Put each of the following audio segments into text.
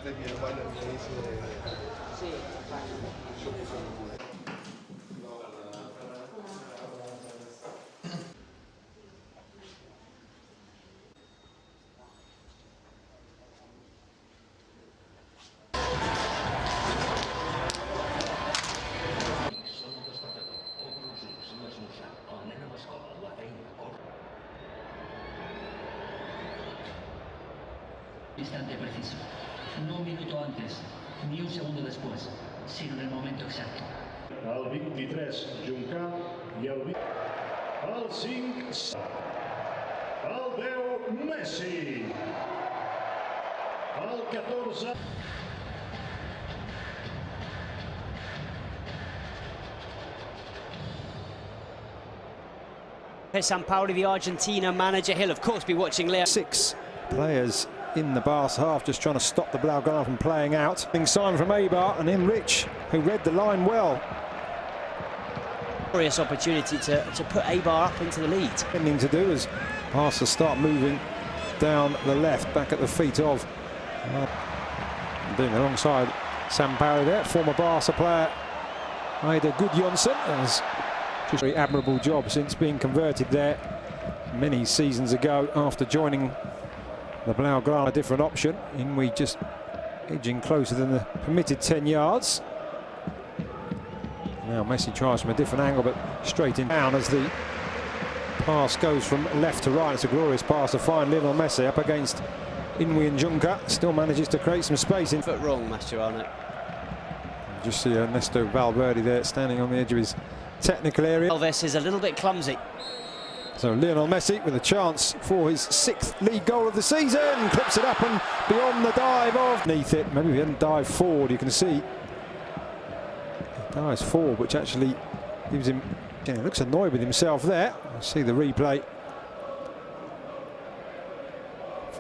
parte mi hermano all'inizio Sì, Instante preciso, no un minuto antes, ni un segundo después, sino en el momento exacto. Al 23, Juncà, i al 5, al 10, Messi, al 14... Sampaoli, the Argentina manager, he'll of course be watching Leo. 6 players in the Barca half just trying to stop the Blaugrana from playing out. Being signed from Eibar, and then Rich, who read the line well. Glorious opportunity to put Eibar up into the lead. Ending to do as Barca start moving down the left, back at the feet of being alongside Sampaoli there, former Barca player Eibar Gudjonsson, has just a very admirable job since being converted there many seasons ago after joining the Blaugrana. A different option, Inui just edging closer than the permitted 10 yards. Now Messi tries from a different angle, but straight in down as the pass goes from left to right. It's a glorious pass to find Lionel Messi up against Inui and Junca. Still manages to create some space. Foot wrong, Mascherano. Just see Ernesto Valverde there standing on the edge of his technical area. Alves is a little bit clumsy. So Lionel Messi with a chance for his 6th league goal of the season. Clips it up and beyond the dive of beneath it. Maybe if he hadn't dived forward, you can see he dives forward, which actually gives him, he looks annoyed with himself there. I'll see the replay.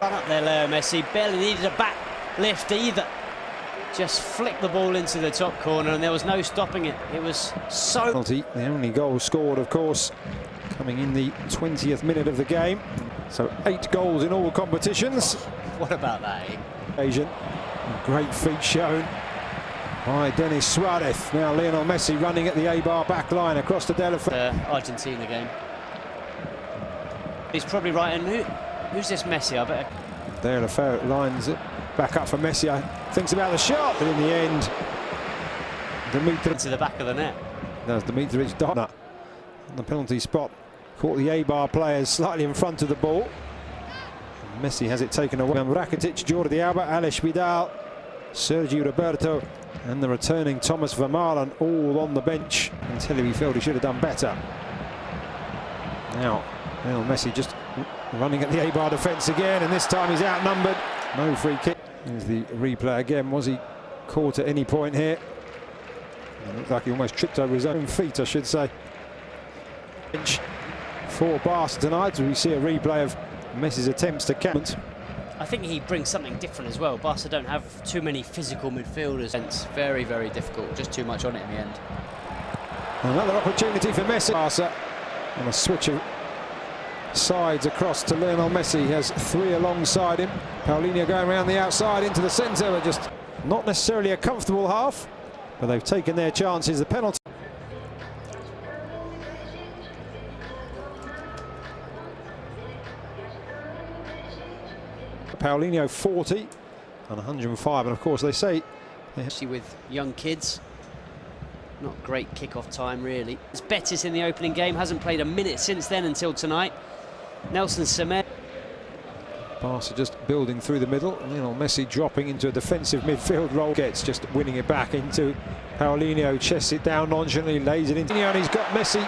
Run up there, Leo Messi. Barely needed a back lift either. Just flicked the ball into the top corner and there was no stopping it. It was so... Penalty, the only goal scored, of course, coming in the 20th minute of the game. So 8 goals in all competitions. What about that, eh? Asian, great feat shown by Denis Suarez. Now Lionel Messi running at the Eibar back line across the Argentina game. He's probably right. And who's this Messi? I bet. There, Lefebvre lines it back up for Messi. Thinks about the shot, but in the end, Dimitric to the back of the net. There's Dimitric Donna on the penalty spot. Caught the Eibar players slightly in front of the ball. And Messi has it taken away. Rakitic, Jordi Alba, Alex Vidal, Sergio Roberto, and the returning Thomas Vermaelen all on the bench until he felt he should have done better. Now, Lionel Messi just running at the Eibar defence again, and this time he's outnumbered. No free kick. Here's the replay again. Was he caught at any point here? It looked like he almost tripped over his own feet, I should say. For Barca tonight, we see a replay of Messi's attempts to catch. I think he brings something different as well. Barca don't have too many physical midfielders. It's very, very difficult. Just too much on it in the end. Another opportunity for Messi. Barca on a switch of sides across to Lionel Messi. He has 3 alongside him. Paulinho going around the outside into the centre, but just not necessarily a comfortable half. But they've taken their chances. The penalty. Paulinho 40 and 105, and of course they say, especially with young kids, not great kick-off time really. It's Betis in the opening game, hasn't played a minute since then until tonight. Nelson Semedo. Barca just building through the middle. Lionel Messi dropping into a defensive midfield role. Gets just winning it back into Paulinho. Chests it down nonchalantly, lays it into. And he's got Messi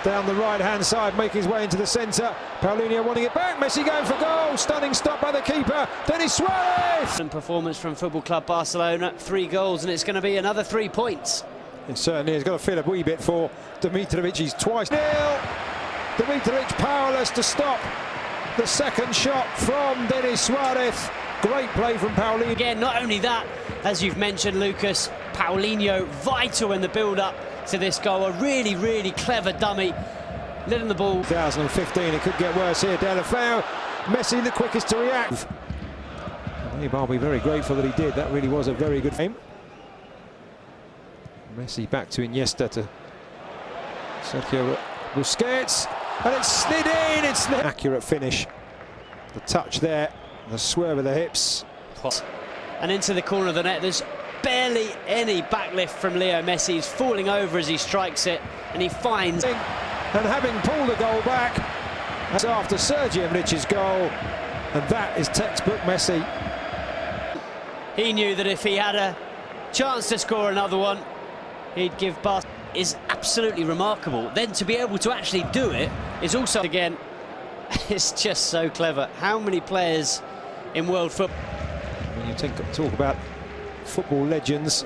down the right-hand side, making his way into the centre. Paulinho wanting it back. Messi going for goal. Stunning stop by the keeper, Denis Suarez. Performance from Football Club Barcelona. 3 goals, and it's going to be another 3 points. It certainly has got to feel a wee bit for Dimitric. He's twice nil. Dimitric powerless to stop the second shot from Denis Suarez. Great play from Paulinho. Again, not only that, as you've mentioned, Lucas, Paulinho vital in the build-up to this goal. A really, really clever dummy. Letting the ball. 2015, it could get worse here. De La Feu, Messi the quickest to react. Eibar will be very grateful that he did. That really was a very good game. Messi back to Iniesta to Sergio Busquets, and it's slid in. It's accurate finish. The touch there, the swerve of the hips, and into the corner of the net. There's barely any backlift from Leo Messi. He's falling over as he strikes it, and he finds. And having pulled the goal back, that's after Sergio Mnic's goal, and that is textbook Messi. He knew that if he had a chance to score another one, he'd give Barcelona. Is absolutely remarkable. Then to be able to actually do it is also, again, it's just so clever. How many players in world football? When you talk about football legends,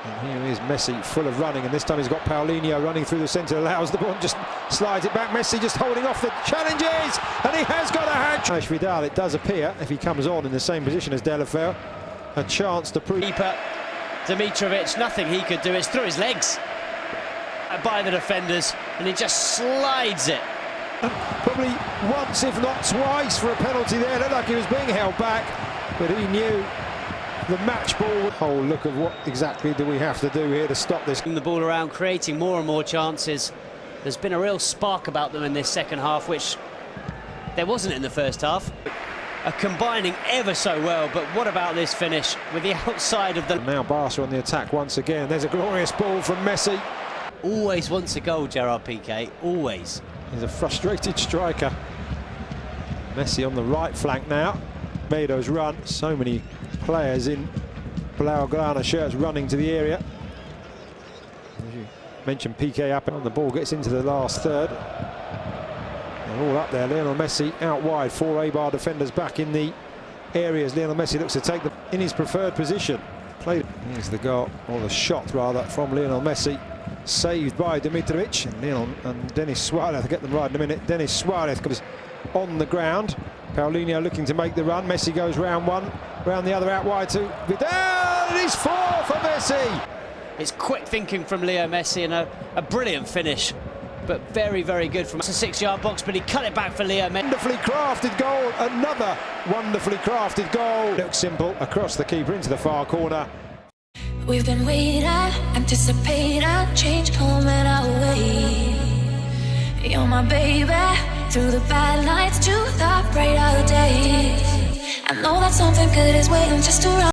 and here is Messi full of running, and this time he's got Paulinho running through the centre, allows the ball and just slides it back. Messi just holding off the challenges, and he has got a hat-trick. Vidal, it does appear, if he comes on in the same position as Delafeu, a chance to prove. Keeper Dimitrovic, nothing he could do. It's through his legs by the defenders, and he just slides it. Probably once, if not twice, for a penalty there. It looked like he was being held back, but he knew the match ball. Oh, look at what exactly do we have to do here to stop this. The ball around, creating more and more chances. There's been a real spark about them in this second half, which there wasn't in the first half. Are combining ever so well, but what about this finish with the outside of the... Now Barca on the attack once again. There's a glorious ball from Messi. Always wants a goal, Gerard Piqué, always. He's a frustrated striker. Messi on the right flank now. Meadows run. So many players in Blaugrana shirts running to the area. As you mentioned, Piqué up on the ball, gets into the last third. They're all up there. Lionel Messi out wide. 4 Eibar defenders back in the areas. Lionel Messi looks to take them in his preferred position. Played. Here's the goal, or the shot rather, from Lionel Messi. Saved by Dimitrovic. And Lionel and Denis Suarez, I'll get them right in a minute. Denis Suarez comes on the ground. Paulinho looking to make the run. Messi goes round one, round the other, out wide to Vidal. And he's 4 for Messi. It's quick thinking from Leo Messi, and a brilliant finish. But very, very good from a 6-yard box, but he cut it back for Leo Messi. Wonderfully crafted goal, another wonderfully crafted goal. Looks simple, across the keeper into the far corner. We've been waiting, anticipating, change coming our way. You're my baby, through the bad nights to the brighter days. I know that something good is waiting just around.